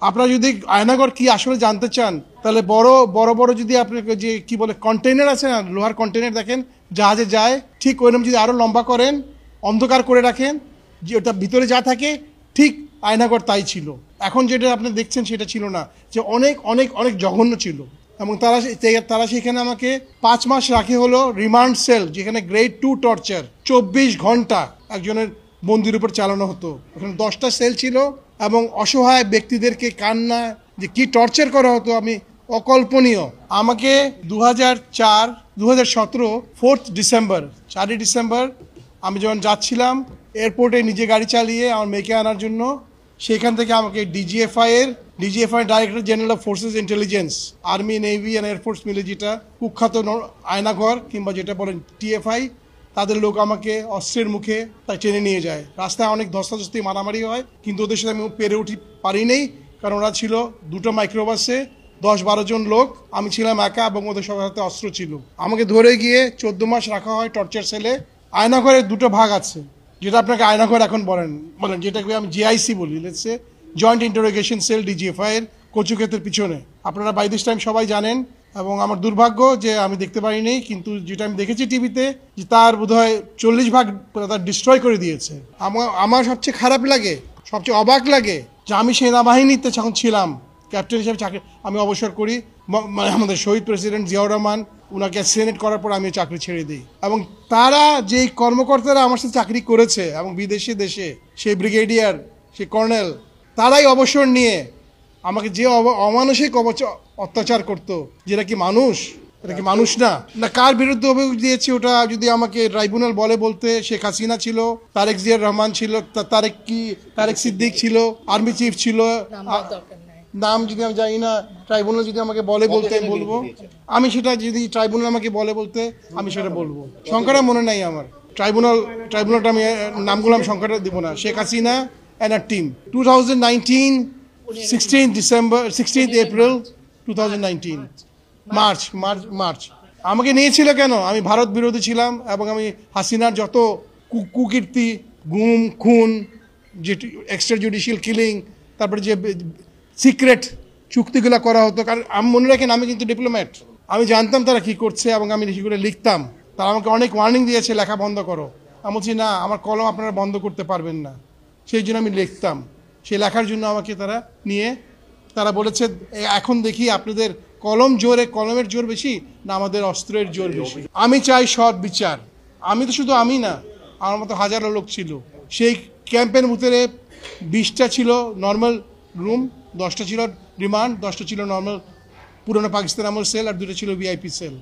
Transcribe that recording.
আপনারা যদি আয়নাগর কি আসলে জানতে চান তাহলে বড় বড় বড় যদি আপনাকে যে কি বলে কন্টেইনার আছে না, লোহার কন্টেইনার দেখেন জাহাজে যায়, ঠিক ওইরকম যদি আরও লম্বা করেন, অন্ধকার করে রাখেন, যে ওটা ভিতরে যা থাকে ঠিক আয়নাগর তাই ছিল। এখন যেটা আপনি দেখছেন সেটা ছিল না, যে অনেক অনেক অনেক জঘন্য ছিল। এবং তারা সেখানে আমাকে 5 মাস রাখে হলো রিমান্ড সেল, যেখানে গ্রেড 2 টর্চার 24 ঘন্টা একজনের বন্দির উপর চালানো হতো। ওখানে 10টা সেল ছিল এবং অসহায় ব্যক্তিদেরকে কান্না যে কি টর্চার করা হতো আমি অকল্পনীয়। আমাকে 2017 4 ডিসেম্বর 4 ডিসেম্বর আমি যখন যাচ্ছিলাম এয়ারপোর্টে নিজে গাড়ি চালিয়ে আমার মেয়েকে আনার জন্য, সেখান থেকে আমাকে DGFI director general of forces intelligence, army, navy and air force মিলে যেটা কুখ্যাত আয়নাঘর কিংবা যেটা বলেন টিএফআই, তাদের লোক আমাকে অস্ত্রের মুখে তাই টেনে নিয়ে যায়। রাস্তায় অনেক ধস্তাধস্তি মারামারি হয়, কিন্তু ওদের সাথে আমি পেরে পারি নেই, কারণ ওরা ছিল 2টো মাইক্রোবাসে 10-12 জন লোক, আমি ছিলাম একা এবং ওদের সবার হাতে অস্ত্র ছিল। আমাকে ধরে গিয়ে 14 মাস রাখা হয় টর্চার সেলে। আয়নাঘরের 2টো ভাগ আছে, যেটা আপনাকে আয়নাঘর এখন বলেন, যেটাকে আমি জিআইসি বলি, let's say joint interrogation sell DGFI এর কচুক্ষেতের পিছনে। আপনারা বাই দিস টাইম সবাই জানেন, এবং আমার দুর্ভাগ্য যে আমি দেখতে পারিনি, কিন্তু যেটা আমি দেখেছি টিভিতে যে তার বোধহয় 40 ভাগ তার ডিস্ট্রয় করে দিয়েছে। আমার সবচেয়ে খারাপ লাগে, সবচেয়ে অবাক লাগে যে আমি সেনাবাহিনীতে যখন ছিলাম ক্যাপ্টেন হিসেবে চাকরি আমি অবসর করি, মানে আমাদের শহীদ প্রেসিডেন্ট জিয়াউর রহমান ওনাকে সেনেট করার পর আমি চাকরি ছেড়ে দিই। এবং তারা যেই কর্মকর্তারা আমার সাথে চাকরি করেছে এবং বিদেশে দেশে, সেই ব্রিগেডিয়ার, সেই কর্নেল, তারাই অবসর নিয়ে আমাকে যে অমানসিক অত্যাচার করতো, যেটা কি মানুষ, এটা কি মানুষ না? কার বিরুদ্ধে অভিযোগ দিয়েছি ওটা যদি আমাকে ট্রাইব্যুনাল বলতে, শেখ হাসিনা ছিল, তারেক জিয়ার রহমান ছিল, তারেক সিদ্দিক ছিল, আর্মি চিফ ছিল, নাম যদি আমি জানি না, ট্রাইব্যুনাল যদি আমাকে বলতে বলবো, আমি সেটা যদি ট্রাইব্যুনাল আমাকে বলতে আমি সেটা বলবো। সংখ্যাটা মনে নাই আমার, ট্রাইব্যুনালটা আমি নামগুলো আমি সংখ্যাটা দিব না। Sheikh Hasina and a team 2019 16 April 2019 March আমাকে নিয়েছিল কেন? আমি ভারত বিরোধী ছিলাম এবং আমি হাসিনার যত কুকীর্তি, গুম, খুন, যে এক্সট্রা জুডিশিয়াল কিলিং, তারপরে যে সিক্রেট চুক্তিগুলো করা হতো, কারণ আমি মনে রাখেন আমি কিন্তু ডিপ্লোম্যাট, আমি জানতাম তারা কি করছে এবং আমি সেগুলো লিখতাম। তারা আমাকে অনেক ওয়ার্নিং দিয়েছে লেখা বন্ধ করো, আমি বলছি না, আমার কলম আপনারা বন্ধ করতে পারবেন না, সেই জন্য আমি লিখতাম। সেই লেখার জন্য আমাকে তারা বলেছে এখন দেখি আপনাদের কলমের জোর বেশি না আমাদের অস্ত্রের জোর বেশি। আমি চাই সৎ বিচার। আমি তো শুধু আমি না, আমার মতো হাজারো লোক ছিল। সেই ক্যাম্পের ভিতরে 20টা ছিল নর্মাল রুম, 10টা ছিল রিমান্ড, 10টা ছিল নর্মাল পুরনো পাকিস্তান আমল সেল, আর 2টা ছিল ভিআইপি সেল।